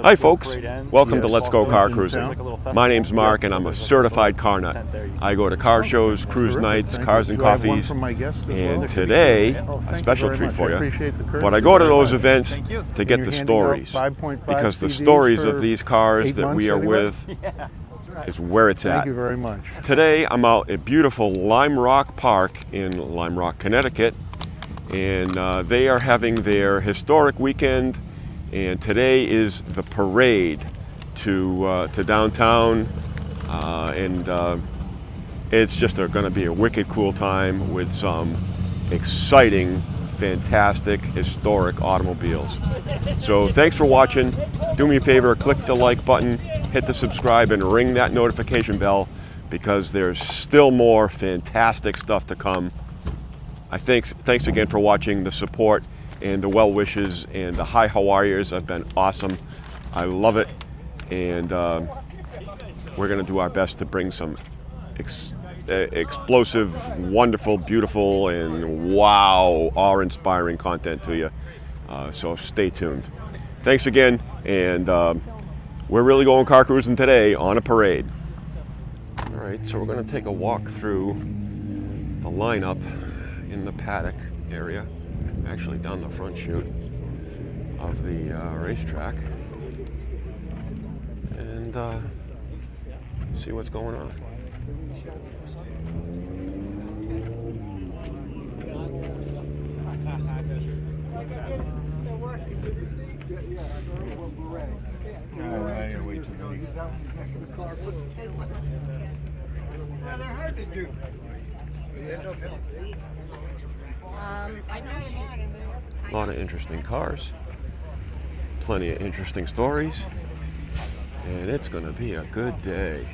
Hi folks, welcome to Let's Go Car Cruising. My name's Mark and I'm a certified car nut. I go to car shows, cruise nights, cars and coffees, and today, a special treat for you. But I go to those events to get the stories, because the stories of these cars that we are with is where it's at. Thank you very much. Today I'm out at beautiful Lime Rock Park in Lime Rock, Connecticut, and they are having their historic weekend. And today is the parade to downtown, and it's just going to be a wicked cool time with some exciting, fantastic, historic automobiles. So thanks for watching. Do me a favor, click the like button, hit the subscribe, and ring that notification bell, because there's still more fantastic stuff to come. Thanks again for watching. The support and the well wishes and the hi how are yous have been awesome. I love it, and we're going to do our best to bring some explosive, wonderful, beautiful, and wow, awe-inspiring content to you. So stay tuned. Thanks again, and we're really going car cruising today on a parade. All right, so we're going to take a walk through the lineup in the Paddock area. Actually down the front chute of the racetrack, and see what's going on. They're hard to do. A lot of interesting cars, plenty of interesting stories, and it's going to be a good day.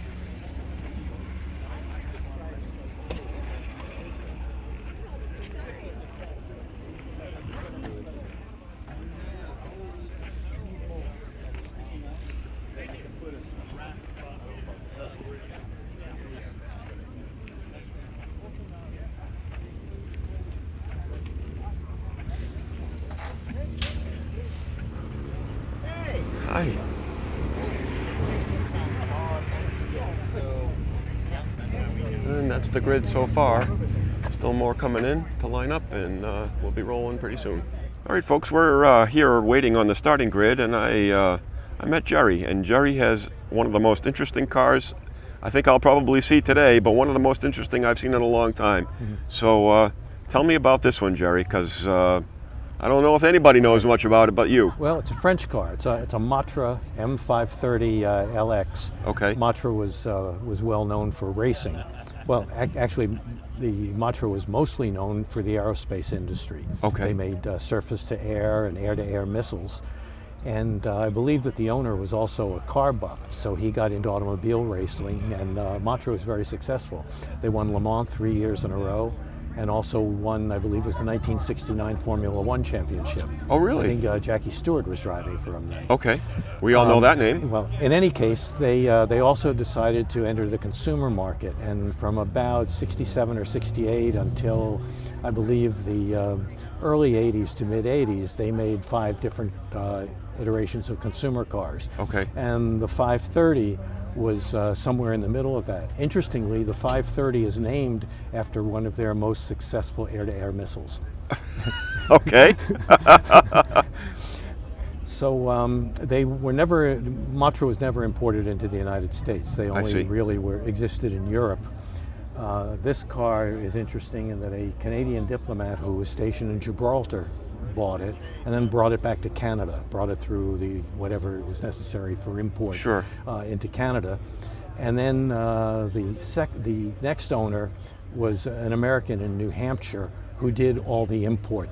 Hi. And that's the grid so far. Still more coming in to line up, and we'll be rolling pretty soon. All right, folks, we're here waiting on the starting grid, and I met Jerry, and Jerry has one of the most interesting cars I think I'll probably see today, but one of the most interesting I've seen in a long time. Mm-hmm. So tell me about this one, Jerry, because I don't know if anybody knows much about it but you. Well, it's a French car. It's a Matra M530 LX. Okay. Matra was well known for racing. Well, actually, the Matra was mostly known for the aerospace industry. Okay. They made surface-to-air and air-to-air missiles. And I believe that the owner was also a car buff, so he got into automobile racing, and Matra was very successful. They won Le Mans 3 years in a row, and also won, I believe, was the 1969 Formula One championship. Oh, really? I think Jackie Stewart was driving for him then. Okay, we all know that name. Well, in any case, they also decided to enter the consumer market, and from about 67 or 68 until, I believe, the early 80s to mid 80s, they made 5 different iterations of consumer cars. Okay. And the 530 was somewhere in the middle of that. Interestingly, the 530 is named after one of their most successful air-to-air missiles. Okay. So Matra was never imported into the United States. They only really existed in Europe. This car is interesting in that a Canadian diplomat who was stationed in Gibraltar bought it and then brought it back to Canada, brought it through whatever was necessary for import. Sure. Into Canada. And then the next owner was an American in New Hampshire who did all the import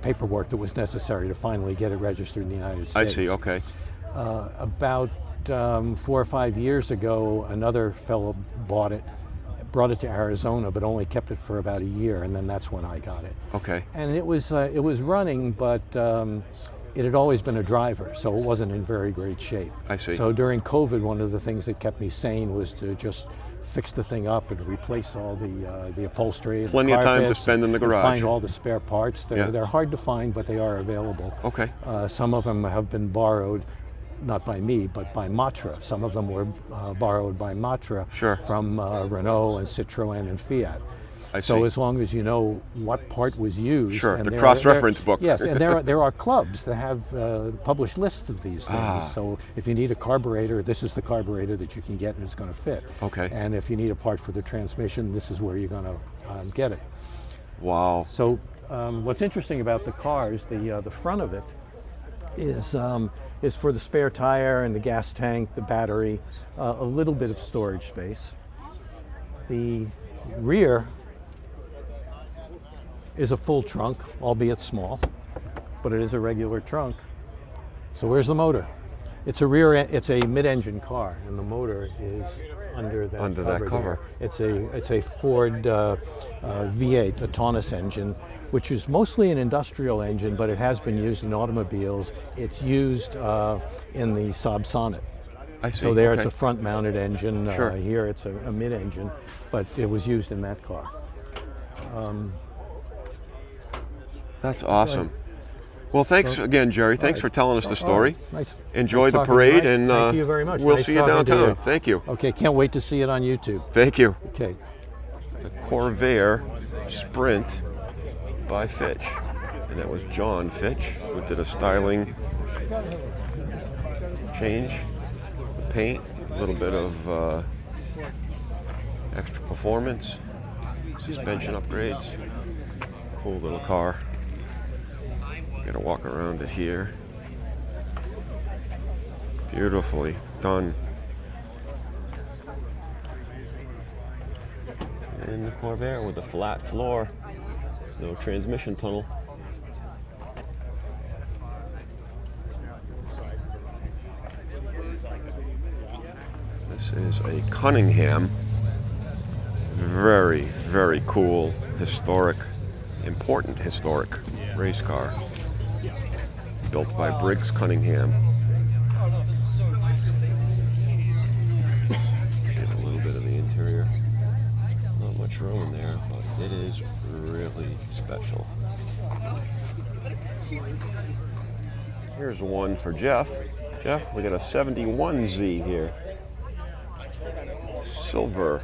paperwork that was necessary to finally get it registered in the United States. I see, okay. About 4 or 5 years ago, another fellow bought it, brought it to Arizona, but only kept it for about a year, and then that's when I got it. Okay. And it was running, but it had always been a driver, so it wasn't in very great shape. I see. So during COVID, one of the things that kept me sane was to just fix the thing up and replace all the upholstery. And Plenty the of time to carpets spend in the and garage. find all the spare parts. They're hard to find, but they are available. Okay. Some of them have been borrowed, not by me, but by Matra. Some of them were borrowed by Matra Sure. from Renault and Citroën and Fiat. I see. So as long as you know what part was used. Sure, and the there- cross-reference book. Yes, and there are clubs that have published lists of these things. So if you need a carburetor, this is the carburetor that you can get and it's going to fit. Okay. And if you need a part for the transmission, this is where you're going to get it. Wow. So what's interesting about the cars, the front of it is for the spare tire and the gas tank, the battery, a little bit of storage space. The rear is a full trunk, albeit small, but it is a regular trunk. So where's the motor? It's a mid-engine car, and the motor is under that cover. there. It's a Ford V8, a Taunus engine, which is mostly an industrial engine, but it has been used in automobiles. It's used in the Saab Sonnet. I see. So there okay. it's a front-mounted engine. Sure. Here it's a mid-engine, but it was used in that car. That's awesome. Well, thanks again, Jerry. Thanks for telling us the story. Nice. Enjoy Nice the talking to parade, you. and Thank you very much. we'll Nice see you talking to downtown. you. Thank you. Okay, can't wait to see it on YouTube. Thank you. Okay. The Corvair Sprint by Fitch. And that was John Fitch who did a styling change, the paint, a little bit of extra performance, suspension upgrades. Cool little car. Get a walk around it here. Beautifully done. And the Corvair with a flat floor, no transmission tunnel. This is a Cunningham. Very, very cool, historic, important historic race car. Built by Briggs Cunningham. Get a little bit of the interior. Not much room in there, but it is really special. Here's one for Jeff. Jeff, we got a 71Z here. Silver,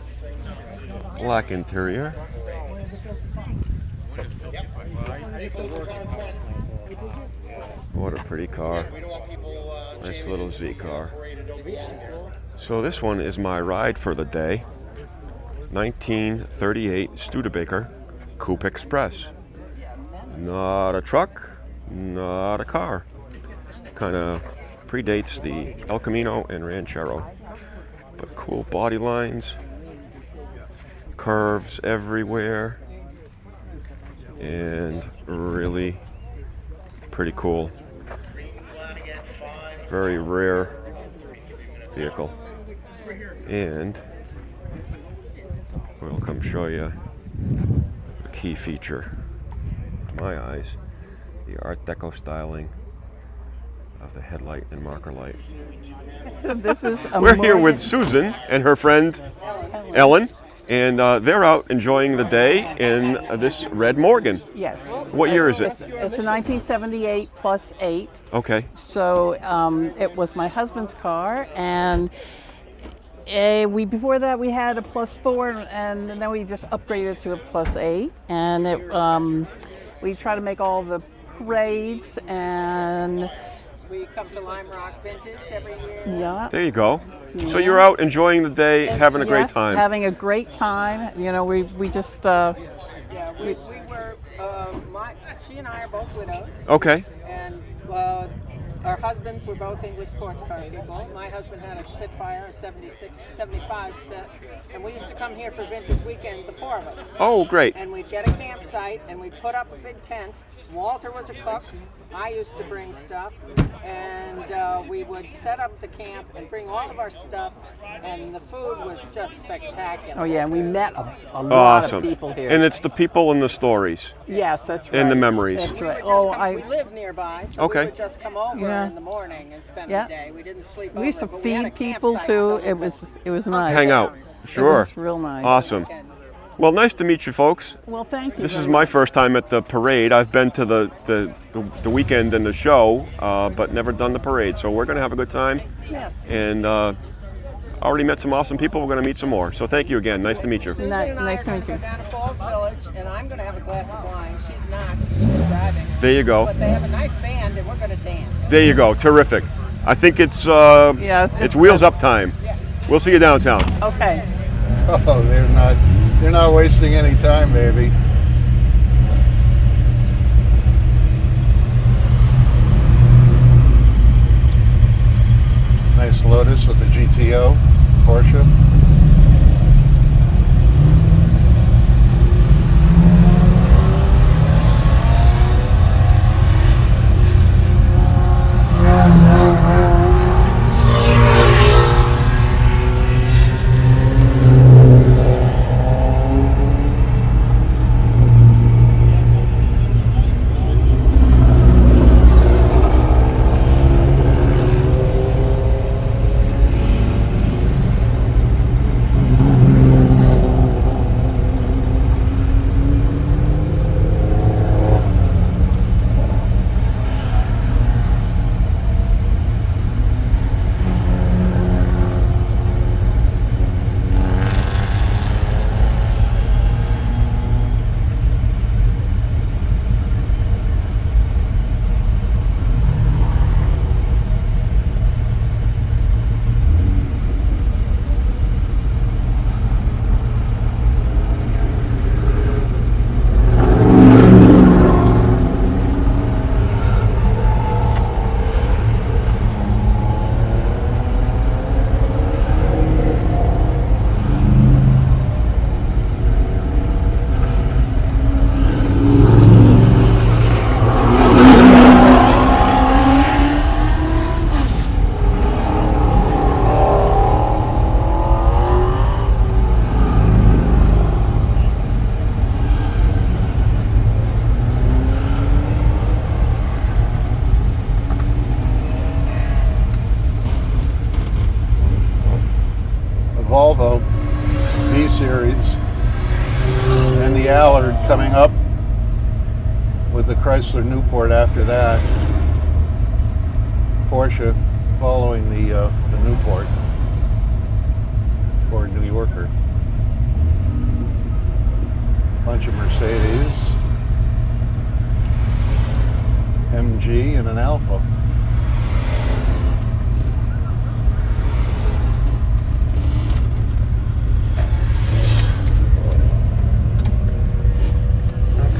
black interior. What a pretty car. Nice little Z car. So this one is my ride for the day. 1938 Studebaker Coupe Express. Not a truck, not a car. Kind of predates the El Camino and Ranchero. But cool body lines, curves everywhere, and really pretty cool. Very rare vehicle. And we'll come show you the key feature, in my eyes, the Art Deco styling of the headlight and marker light. This is We're here with Susan and her friend Ellen, and they're out enjoying the day in this red Morgan. Yes. What year is it? It's a 1978 plus 8. Okay. So it was my husband's car, and before that we had a plus 4, and then we just upgraded to a plus 8, and we try to make all the parades, and we come to Lime Rock Vintage every year. yeah. There you go. So you're out enjoying the day, having a great Yes, time. having a great time. You know, we just Yeah, we were, she and I are both widows, Okay. and our husbands were both English sports car people. My husband had a Spitfire, a 76, 75 Spit, and we used to come here for Vintage Weekend, the four of us. Oh, great. And we'd get a campsite, and we'd put up a big tent. Walter was a cook. I used to bring stuff, and we would set up the camp and bring all of our stuff, and the food was just spectacular. oh yeah, we met a lot Awesome. of people here. And it's the people and the stories yes, that's right. and the memories. That's We right. would just come, we live nearby, so Okay. we would just come over Yeah. in the morning and spend Yeah. the day. We didn't sleep We used to over, but we had a feed people campsite, too. so It was nice. Hang out. Sure. It was real nice. Awesome. Well, nice to meet you folks. Well, thank you. This is very my much. first time at the parade. I've been to the weekend and the show, but never done the parade. So we're going to have a good time. Yes. And already met some awesome people. We're going to meet some more. So thank you again. Nice to meet you. Susan and I Nice are to going meet to you. go down to Falls Village, and I'm going to have a glass of wine. She's not. She's driving. There you go. But they have a nice band, and we're going to dance. There you go. Terrific. I think it's Yes, it's wheels up time. Yeah. We'll see you downtown. Okay. Oh, they're not wasting any time, baby. Nice Lotus with the GTO, Porsche. Volvo V-Series and the Allard coming up with the Chrysler Newport after that. Porsche following the Newport or New Yorker. Bunch of Mercedes, MG, and an Alfa.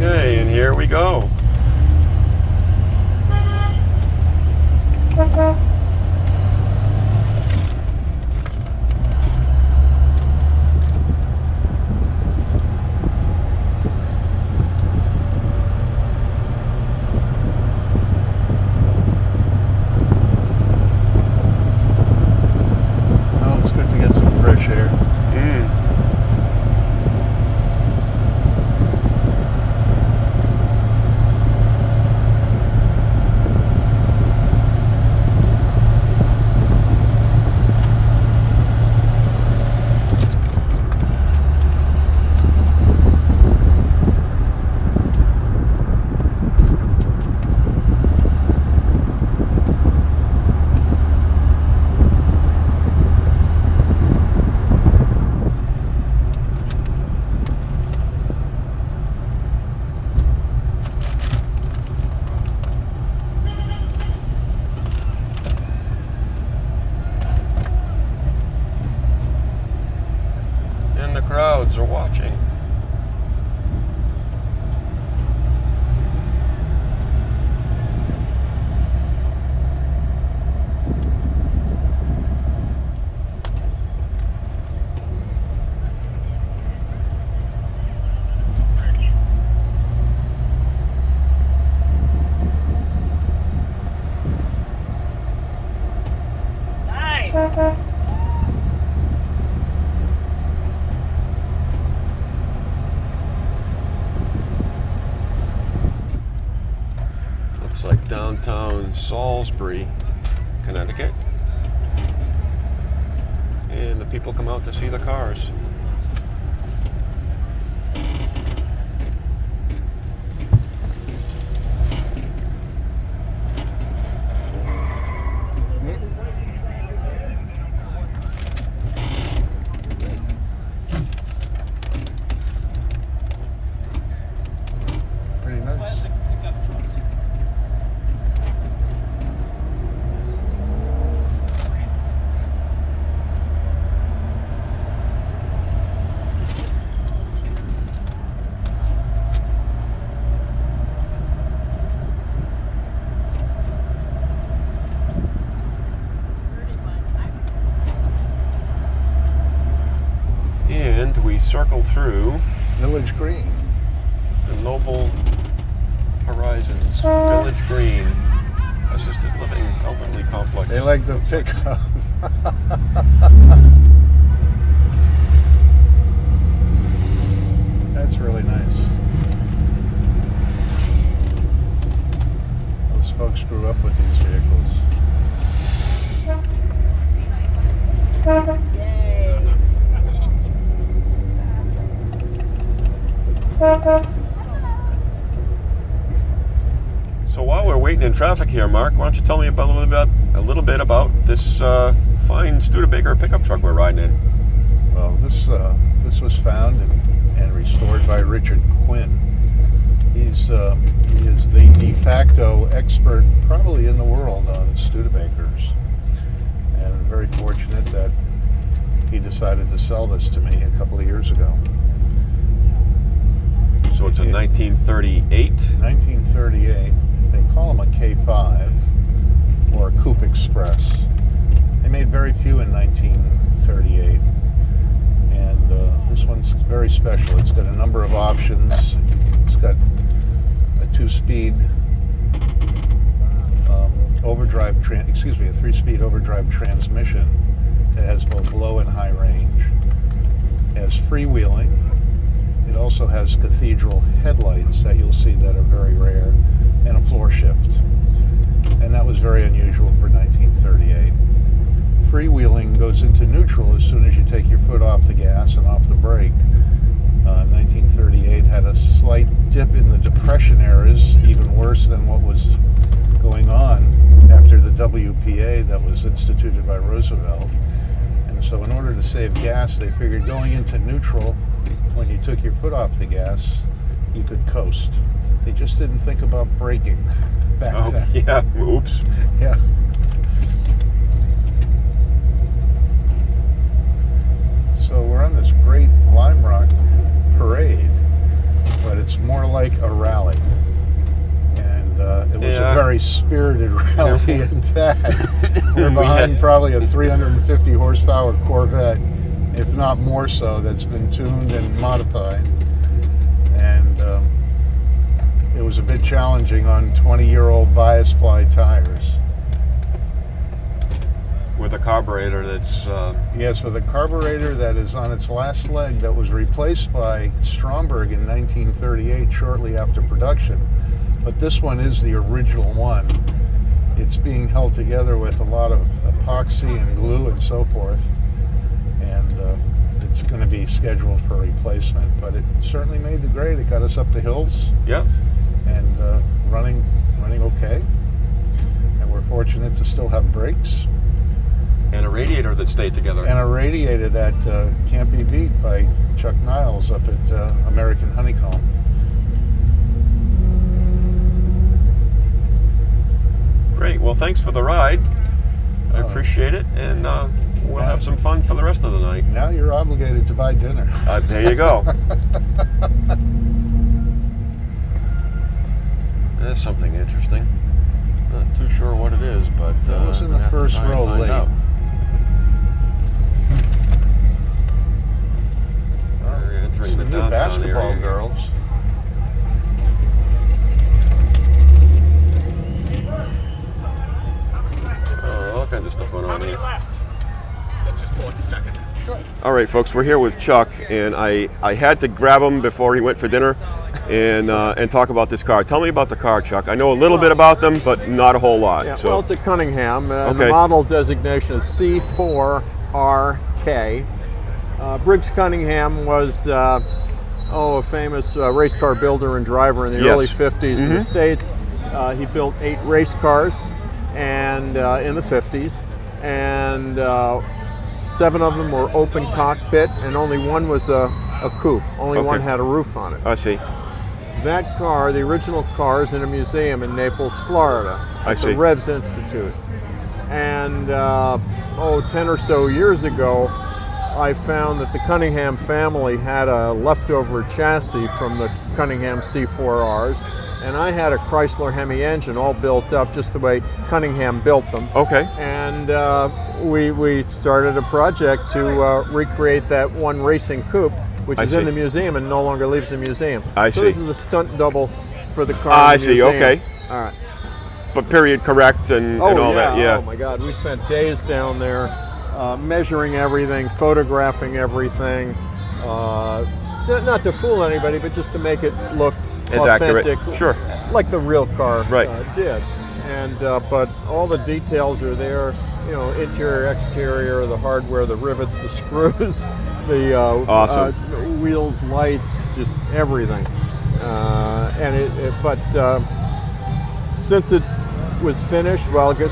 Okay, and here we go. Oh, it's good to get some fresh air. And the crowds are watching. Looks like downtown Salisbury, Connecticut. And the people people come out to see the cars. Pretty nice. And we circle through Village Green. the Noble Horizons Village Green Assisted Living Elderly Complex. They like the pickup. That's really nice. Those folks grew up with these vehicles. So while we're waiting in traffic here, Mark, why don't you tell me about a little bit about this fine Studebaker pickup truck we're riding in? Well, this was found and restored by Richard Quinn. He is the de facto expert probably in the world on Studebakers. And I'm very fortunate that he decided to sell this to me a couple of years ago. So it's a 1938. 1938. They call them a K5 or a Coupe Express. They made very few in 1938. And this one's very special. It's got a number of options. It's got a 2-speed a 3-speed overdrive transmission. It has both low and high range. It has freewheeling. It also has cathedral headlights that you'll see that are very rare, and a floor shift. And that was very unusual for 1938. Freewheeling goes into neutral as soon as you take your foot off the gas and off the brake. 1938 had a slight dip in the Depression eras, even worse than what was going on after the WPA that was instituted by Roosevelt. And so in order to save gas, they figured going into neutral, when you took your foot off the gas, you could coast. They just didn't think about braking back then. Yeah, oops. Yeah. So we're on this great Lime Rock parade, but it's more like a rally. And it was a very spirited rally at that. We're behind probably a 350 horsepower Corvette, if not more so, that's been tuned and modified. And it was a bit challenging on 20-year-old bias fly tires. With a carburetor that's... Yes, with a carburetor that is on its last leg that was replaced by Stromberg in 1938, shortly after production. But this one is the original one. It's being held together with a lot of epoxy and glue and so forth. And it's going to be scheduled for replacement. But it certainly made the grade. It got us up the hills. Yep. And running okay. And we're fortunate to still have brakes. And a radiator that stayed together. And a radiator that can't be beat by Chuck Niles up at American Honeycomb. Great. Well, thanks for the ride. I appreciate it. And we'll have some fun for the rest of the night. Now you're obligated to buy dinner. There you go. That's something interesting. Not too sure what it is, but That was in the first row late. We're entering the Some new downtown basketball area. girls. Oh, all kinds of stuff going on here. Let's just pause a second. All right, folks, we're here with Chuck, and I had to grab him before he went for dinner and talk about this car. Tell me about the car, Chuck. I know a little bit about them, but not a whole lot. Yeah, so. well, it's a Cunningham. Okay. The model designation is C4RK. K. Briggs Cunningham was a famous race car builder and driver in the early 50s in the States. He built 8 race cars and in the 50s, and 7 of them were open cockpit, and only one was a coupe. Only one had a roof on it. I see. That car, the original car, is in a museum in Naples, Florida. I see. The Revs Institute. And 10 or so years ago, I found that the Cunningham family had a leftover chassis from the Cunningham C4Rs, and I had a Chrysler Hemi engine all built up just the way Cunningham built them. Okay. And we started a project to recreate that one racing coupe, which is in the museum and no longer leaves the museum. So this is the stunt double for the car. I in the see. museum. Okay. All right. But period correct and all that. Yeah. Oh my God, we spent days down there measuring everything, photographing everything. Not to fool anybody, but just to make it look as authentic, accurate. Sure. Like the real car did. And but all the details are there. You know, interior, exterior, the hardware, the rivets, the screws, the awesome. Wheels, lights, just everything. But since it was finished,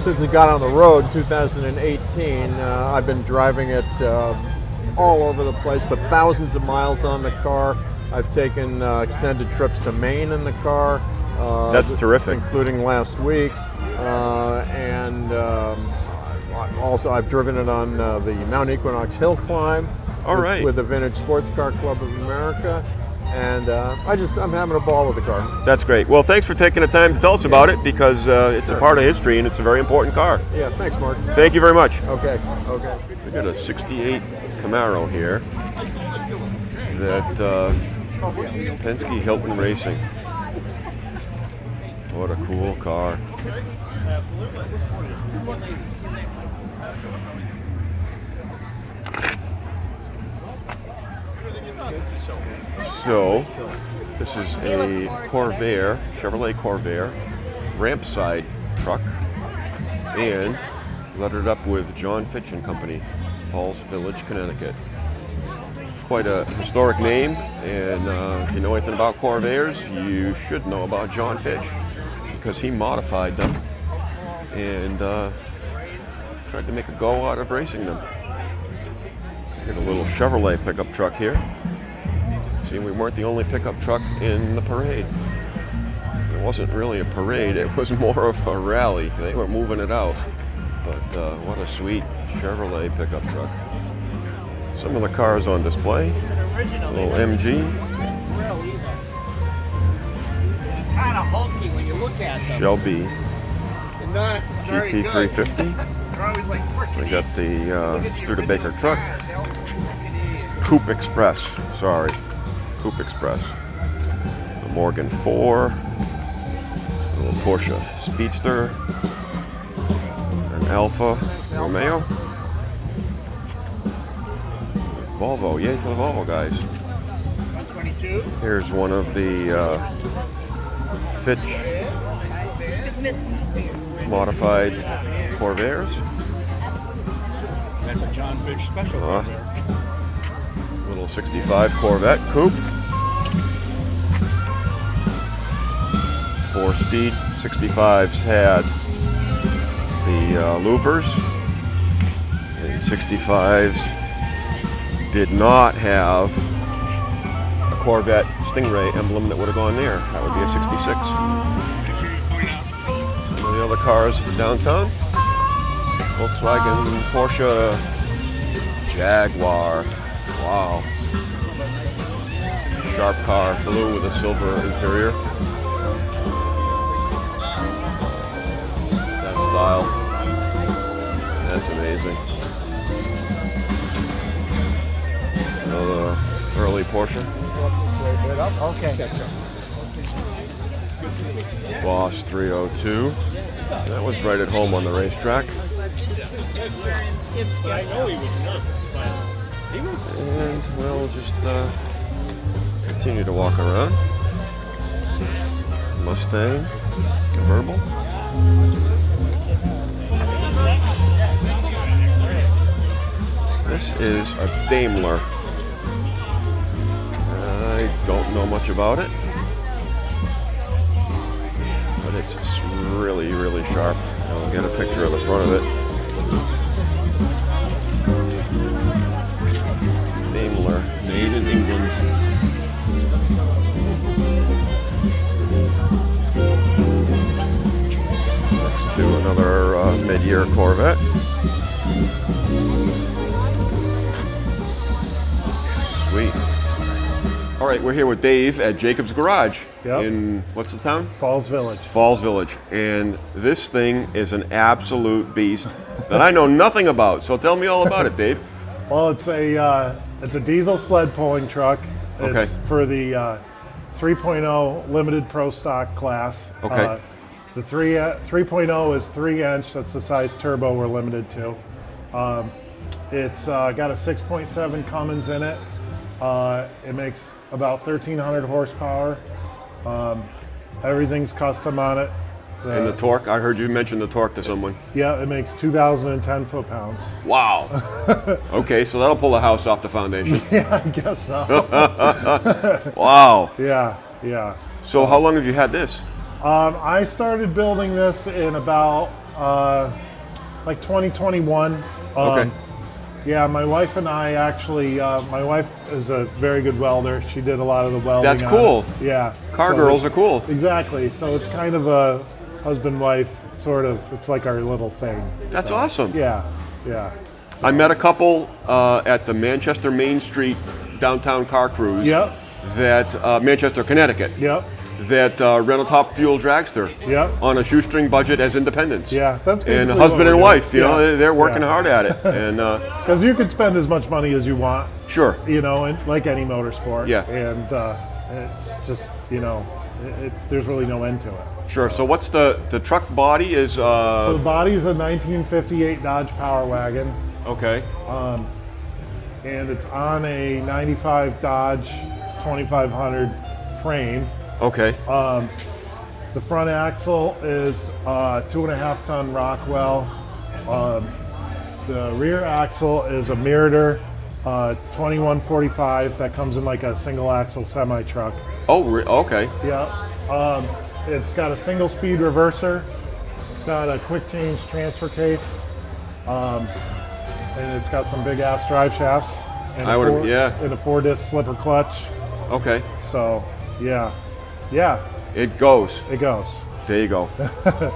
since it got on the road in 2018, I've been driving it all over the place, but thousands of miles on the car. I've taken extended trips to Maine in the car. That's terrific. Including last week. Also, I've driven it on the Mount Equinox hill climb with the Vintage Sports Car Club of America. And I'm having a ball with the car. That's great. Well, thanks for taking the time to tell us about it, because it's a part of history and it's a very important car. Yeah, thanks, Mark. Thank you very much. Okay. We got a 68 Camaro here that Penske Hilton Racing. What a cool car. So, this is a Corvair, Chevrolet Corvair, ramp side truck, and lettered up with John Fitch and Company, Falls Village, Connecticut. Quite a historic name, and if you know anything about Corvairs, you should know about John Fitch, because he modified them and tried to make a go out of racing them. Get a little Chevrolet pickup truck here. See, we weren't the only pickup truck in the parade. It wasn't really a parade, it was more of a rally. They were moving it out. But what a sweet Chevrolet pickup truck. Some of the cars on display. A little MG. It's kind of hulky when you look at them. Shelby They're not very good. GT350. They're always like freaking. We got the Studebaker truck. Coupe Express, sorry. Coupe Express. The Morgan 4. A little Porsche Speedster. An Alfa Romeo. Volvo, yay for the Volvo guys. 122. Here's one of the Fitch modified Corvairs. That's a John Fitch special. Little 65 Corvette coupe. 4-speed 65s had the louvers, and 65s did not have a Corvette Stingray emblem that would have gone there. That would be a 66. Some of the other cars downtown. Volkswagen, Porsche, Jaguar. Wow. Sharp car, blue with a silver interior. That style. That's amazing. Another early Porsche. Okay. Boss 302. That was right at home on the racetrack. I know he was nervous, but he was. And we'll just continue to walk around. Mustang convertible. This is a Daimler. I don't know much about it, but it's really, really sharp. I'll get a picture of the front of it. Daimler, made in England. Next to another mid-year Corvette. Sweet. All right, we're here with Dave at Jacob's Garage in, what's the town? Falls Village. Falls Village. And this thing is an absolute beast that I know nothing about. So tell me all about it, Dave. Well, it's a diesel sled pulling truck. It's Okay. for the 3.0 limited pro stock class. Okay. The 3.0 is 3-inch. That's the size turbo we're limited to. It's got a 6.7 Cummins in it. It makes about 1,300 horsepower. Everything's custom on it. And the torque, I heard you mention the torque to someone. Yeah, it makes 2,010 foot-pounds. Wow. Okay, so that'll pull a house off the foundation. Yeah, I guess so. Wow. Yeah. So how long have you had this? I started building this in about like 2021. Okay. Yeah, my wife and I actually, my wife is a very good welder. She did a lot of the welding. That's on cool. it. Yeah. Car So girls are cool. Exactly. So it's kind of a husband-wife sort of, it's like our little thing. That's So, awesome. Yeah. I met a couple at the Manchester Main Street downtown car cruise. Yep. That Manchester, Connecticut. Yep. That rent a top fuel dragster. Yep. On a shoestring budget as independents. Yeah, that's basically And what husband we're and doing. wife, you Yeah. know, they're working Yeah. hard at it. And Because you can spend as much money as you want, sure. you know, and like any motorsport. Yeah. And it's just, you know, there's really no end to it. Sure. So what's the truck body is? So the body's a 1958 Dodge Power Wagon, Okay. and it's on a 95 Dodge 2500 frame. Okay. The front axle is 2.5 ton Rockwell. The rear axle is a Meritor 2145 that comes in like a single axle semi truck. Oh, okay. Yeah. It's got a single speed reverser. It's got a quick change transfer case. And it's got some big ass drive shafts. And I would- yeah. And a 4-disc slipper clutch. Okay. So, yeah. It goes. It goes. There you go.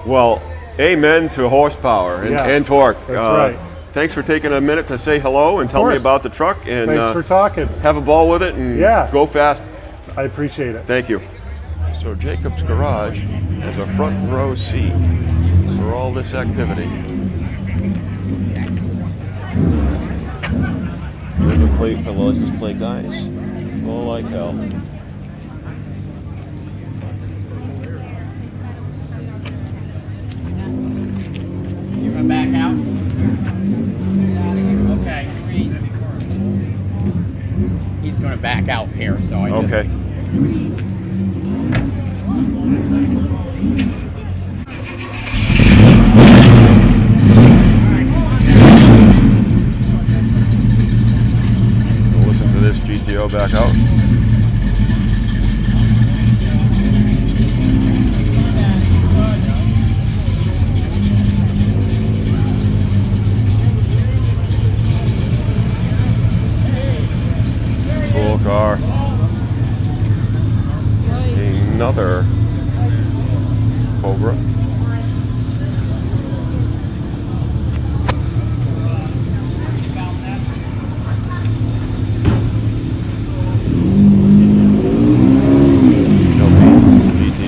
Well, amen to horsepower and torque. That's right. Thanks for taking a minute to say hello and tell me course. about the truck. And Thanks for talking. have a ball with it and Yeah. go fast. I appreciate it. Thank you. So Jacob's Garage has a front row seat for all this activity. There's a plate for the license plate guys. Full like hell. You gonna back out? Okay. He's gonna back out here, so I just... Okay. We'll listen to this GTO back out. Cool car. Another Cobra.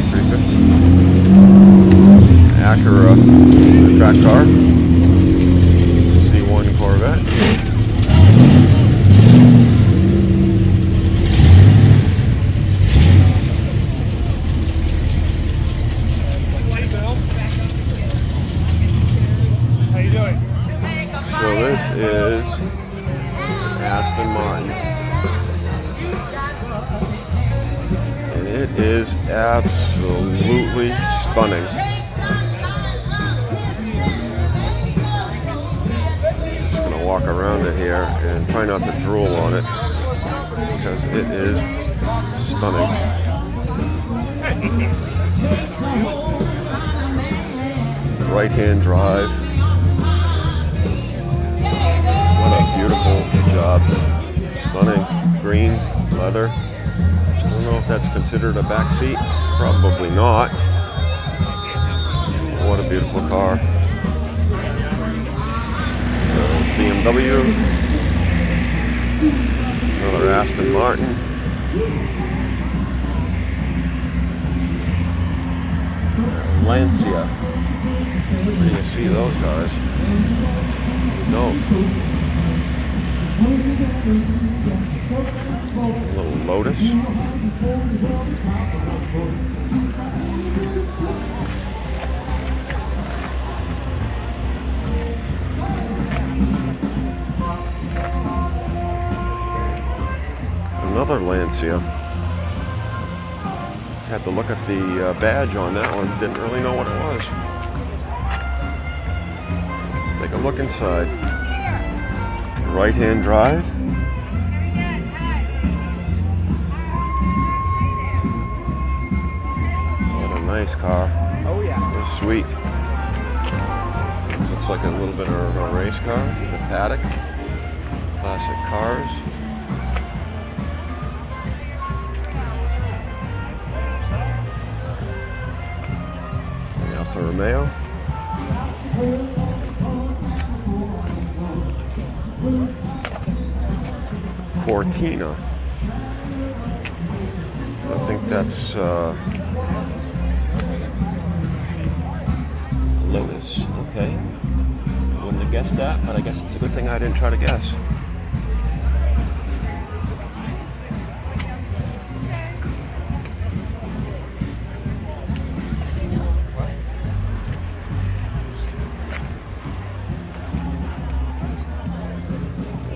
GT350. Acura track car. C1 Corvette. So this is Aston Martin. And it is absolutely stunning. Just gonna walk walk around it here and try not to drool on it because it is stunning. Right-hand drive. What a beautiful job. Stunning green leather. I don't know if that's considered a back seat. Probably not. What a beautiful car. BMW. Another Aston Martin. Lancia. Where do you see those guys? You don't. A little Lotus. Another Lancia. Had to look at the badge on that one. Didn't really know what it was. Let's take a look inside. Right-hand drive. What a nice car. Oh yeah. It's sweet. This looks like a little bit of a race car. The Paddock. Classic cars. The Romeo. Cortina. I think that's Lotus. Okay. Wouldn't have guessed that, but I guess it's a good thing I didn't try to guess.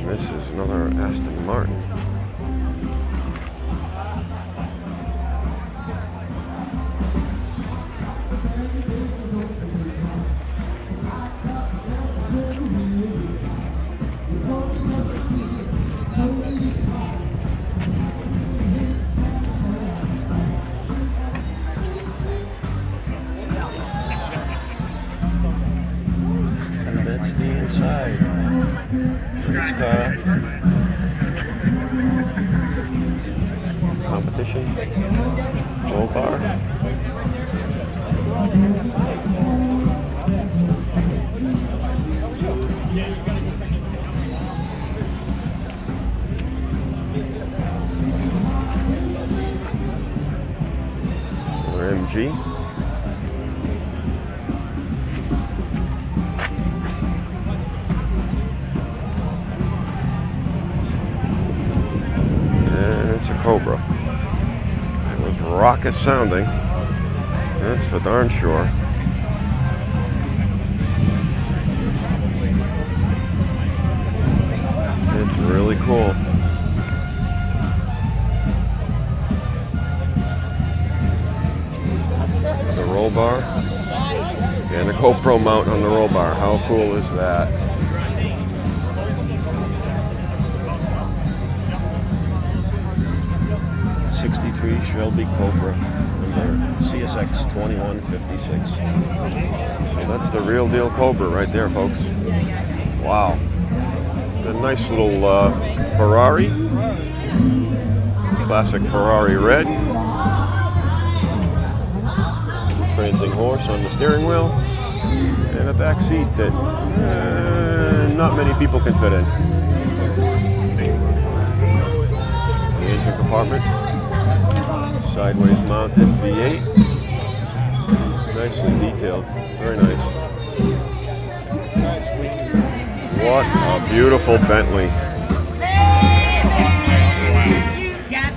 This is another Aston Martin. And that's the inside. This car. Competition. Roll bar. Or MG. It's a Cobra. It was raucous sounding. That's for darn sure. It's really cool. The roll bar and a GoPro mount on the roll bar. How cool is that? '63 Shelby Cobra, number CSX 2156. So that's the real deal Cobra right there, folks. Wow. A nice little Ferrari. Classic Ferrari red. Prancing horse on the steering wheel. And a back seat that not many people can fit in. The engine compartment. Sideways mounted V8. Nicely detailed. Very nice. What a beautiful Bentley.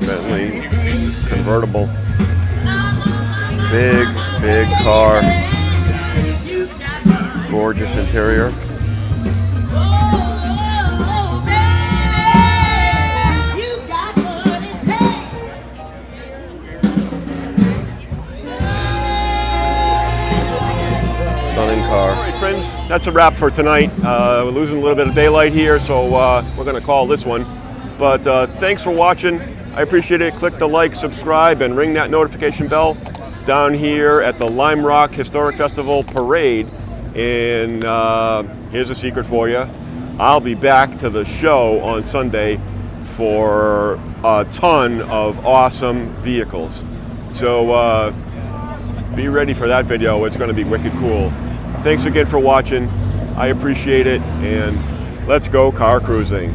Bentley convertible. Big, big car. Gorgeous interior. Stunning car. All right, friends, that's a wrap for tonight. We're losing a little bit of daylight here, so we're going to call this one. But thanks for watching. I appreciate it. Click the like, subscribe, and ring that notification bell down here at the Lime Rock Historic Festival Parade. And here's a secret for you. I'll be back to the show on Sunday for a ton of awesome vehicles. So be ready for that video. It's going to be wicked cool. Thanks again for watching. I appreciate it, and let's go car cruising.